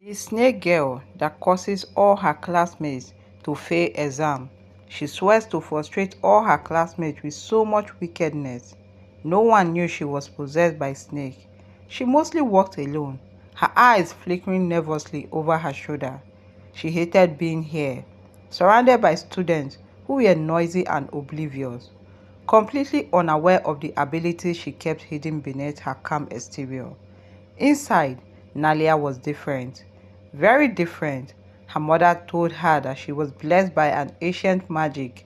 The snake girl that causes all her classmates to fail exam. She swears to frustrate all her classmates with so much wickedness. No one knew she was possessed by snake. She mostly walked alone, her eyes flickering nervously over her shoulder. She hated being here, surrounded by students who were noisy and oblivious, completely unaware of the abilities she kept hidden beneath her calm exterior. Inside, Nalia was different, very different. Her mother told her that she was blessed by an ancient magic,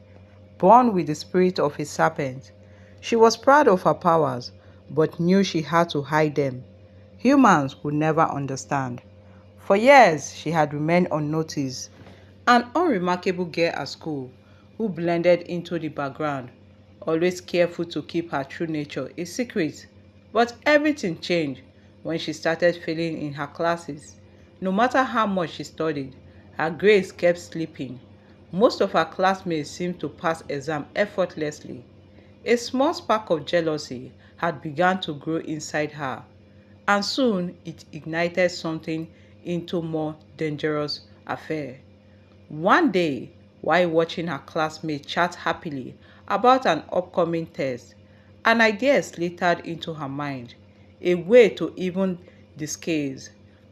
born with the spirit of a serpent. She was proud of her powers, but knew she had to hide them. Humans would never understand. For years, she had remained unnoticed, an unremarkable girl at school who blended into the background, always careful to keep her true nature a secret. But everything changed when she started failing in her classes. No matter how much she studied, her grades kept slipping. Most of her classmates seemed to pass exam effortlessly. A small spark of jealousy had begun to grow inside her, and soon it ignited something into more dangerous affair. One day, while watching her classmates chat happily about an upcoming test, an idea slithered into her mind, a way to even disguise.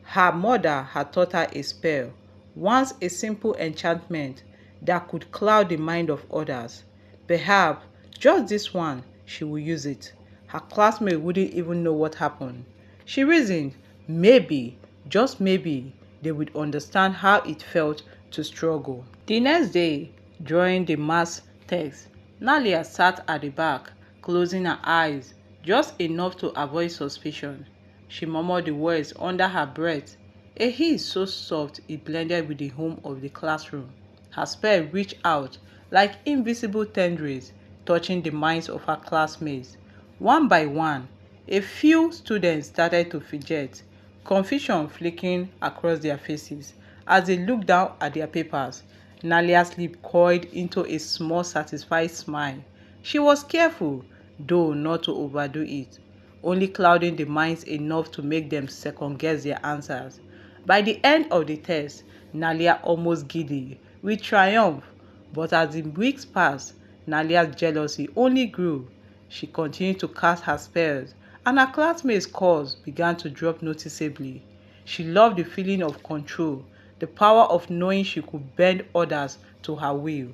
Her mother had taught her a spell, once a simple enchantment that could cloud the mind of others. Perhaps just this one, she would use it. Her classmates wouldn't even know what happened. She reasoned, maybe, just maybe, they would understand how it felt to struggle. The next day, during the maths test, Nalia sat at the back, closing her eyes, just enough to avoid suspicion. She murmured the words under her breath, a hiss so soft it blended with the hum of the classroom. Her spell reached out like invisible tendrils, touching the minds of her classmates. One by one, a few students started to fidget, confusion flicking across their faces as they looked down at their papers. Nalia's lip coiled into a small satisfied smile. She was careful, though not to overdo it, only clouding the minds enough to make them second-guess their answers. By the end of the test, Nalia almost giddy with triumph, but as the weeks passed, Nalia's jealousy only grew. She continued to cast her spells, and her classmates' scores began to drop noticeably. She loved the feeling of control, the power of knowing she could bend others to her will.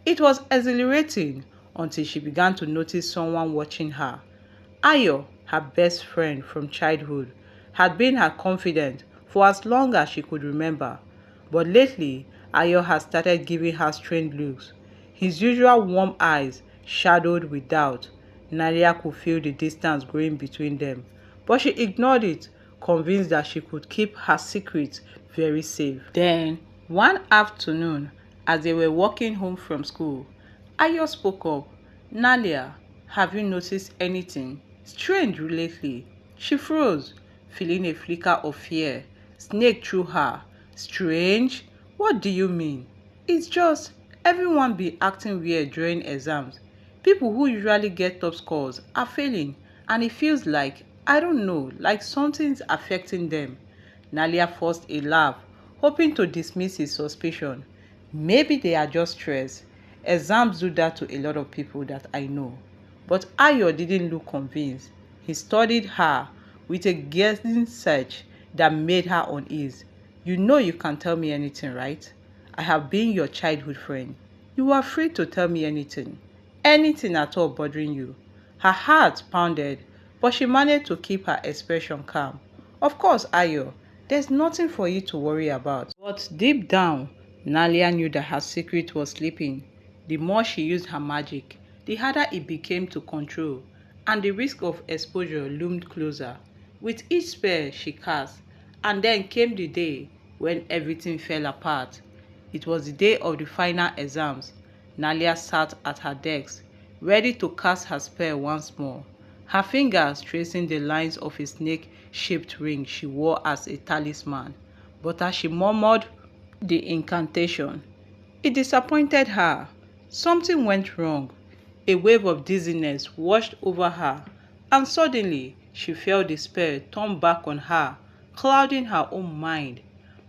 It was exhilarating until she began to notice someone watching her. Ayo, her best friend from childhood, had been her confidant for as long as she could remember. But lately, Ayo had started giving her strange looks. His usual warm eyes shadowed with doubt. Nadia could feel the distance growing between them, but she ignored it, convinced that she could keep her secret very safe. Then, one afternoon, as they were walking home from school, Ayo spoke up. Nalia, have you noticed anything strange lately? She froze, feeling a flicker of fear snake through her. Strange? What do you mean? It's just everyone be acting weird during exams. People who usually get top scores are failing, and it feels like, I don't know, like something's affecting them. Nalia forced a laugh, hoping to dismiss his suspicion. Maybe they are just stressed. Exams do that to a lot of people that I know. But Ayo didn't look convinced. He studied her with a guessing search that made her uneasy. You know you can tell me anything, right? I have been your childhood friend. You are free to tell me anything. Anything at all bothering you. Her heart pounded, but she managed to keep her expression calm. Of course, Ayo, there's nothing for you to worry about. But deep down, Nalia knew that her secret was sleeping. The more she used her magic, the harder it became to control, and the risk of exposure loomed closer. With each spell she cast, and then came the day when everything fell apart. It was the day of the final exams. Nalia sat at her desk, ready to cast her spell once more, her fingers tracing the lines of a snake-shaped ring she wore as a talisman. But as she murmured the incantation, it disappointed her. Something went wrong. A wave of dizziness washed over her, and suddenly she felt the spell turn back on her, clouding her own mind.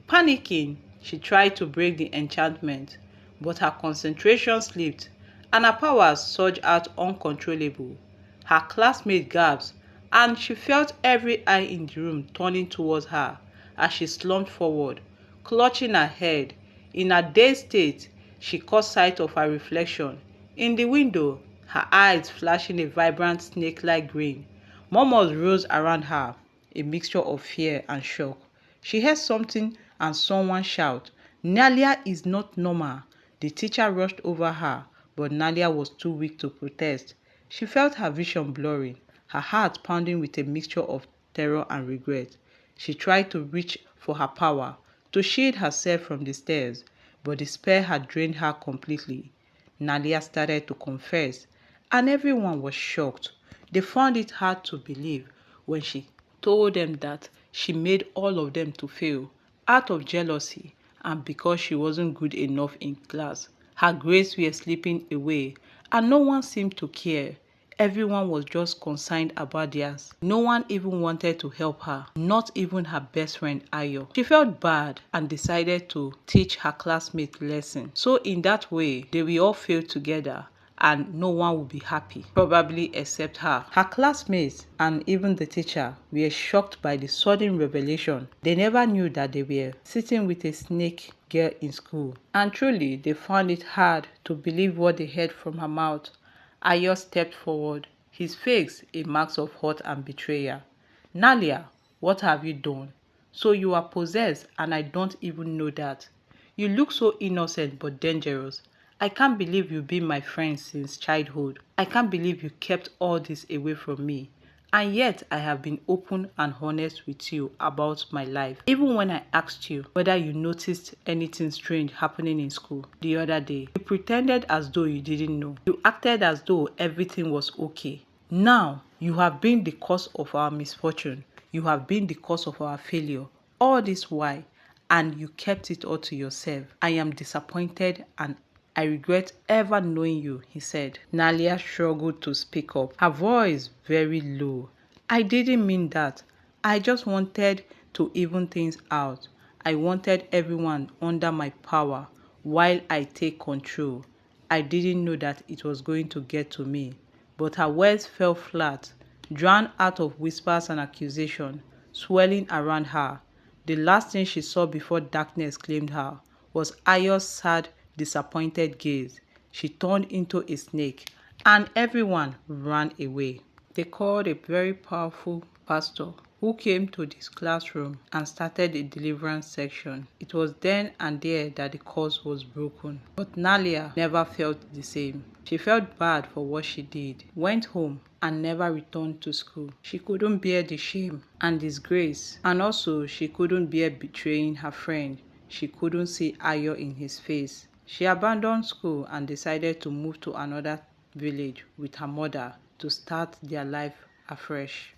Panicking, she tried to break the enchantment, but her concentration slipped and her powers surged out uncontrollable. Her classmate gasped, and she felt every eye in the room turning towards her as she slumped forward, clutching her head. In her dazed state, she caught sight of her reflection in the window, her eyes flashing a vibrant snake-like green. Murmurs rose around her, a mixture of fear and shock. She heard something and someone shout, "Nalia is not normal." The teacher rushed over her, but Nalia was too weak to protest. She felt her vision blurring, her heart pounding with a mixture of terror and regret. She tried to reach for her power, to shield herself from the stairs, but despair had drained her completely. Nalia started to confess, and everyone was shocked. They found it hard to believe when she told them that she made all of them to fail out of jealousy and because she wasn't good enough in class. Her grades were slipping away and no one seemed to care. Everyone was just concerned about theirs. No one even wanted to help her, not even her best friend Ayo. She felt bad and decided to teach her classmates lesson. So in that way, they will all fail together and no one will be happy, probably except her. Her classmates and even the teacher were shocked by the sudden revelation. They never knew that they were sitting with a snake girl in school. And truly, they found it hard to believe what they heard from her mouth. Ayo stepped forward, his face a mask of hurt and betrayal. "Nalia, what have you done? So you are possessed and I don't even know that. You look so innocent but dangerous. I can't believe you've been my friend since childhood. I can't believe you kept all this away from me. And yet I have been open and honest with you about my life. Even when I asked you whether you noticed anything strange happening in school the other day, you pretended as though you didn't know. You acted as though everything was okay. Now, you have been the cause of our misfortune. You have been the cause of our failure. All this while, and you kept it all to yourself. I am disappointed and I regret ever knowing you," he said. Nalia struggled to speak up, her voice very low. "I didn't mean that. I just wanted to even things out. I wanted everyone under my power while I take control. I didn't know that it was going to get to me." But her words fell flat, drowned out of whispers and accusation swirling around her. The last thing she saw before darkness claimed her was Ayo's sad, disappointed gaze. She turned into a snake, and everyone ran away. They called a very powerful pastor who came to this classroom and started a deliverance section. It was then and there that the curse was broken. But Nalia never felt the same. She felt bad for what she did, went home, and never returned to school. She couldn't bear the shame and disgrace, and also she couldn't bear betraying her friend. She couldn't see Ayo in his face. She abandoned school and decided to move to another village with her mother to start their life afresh.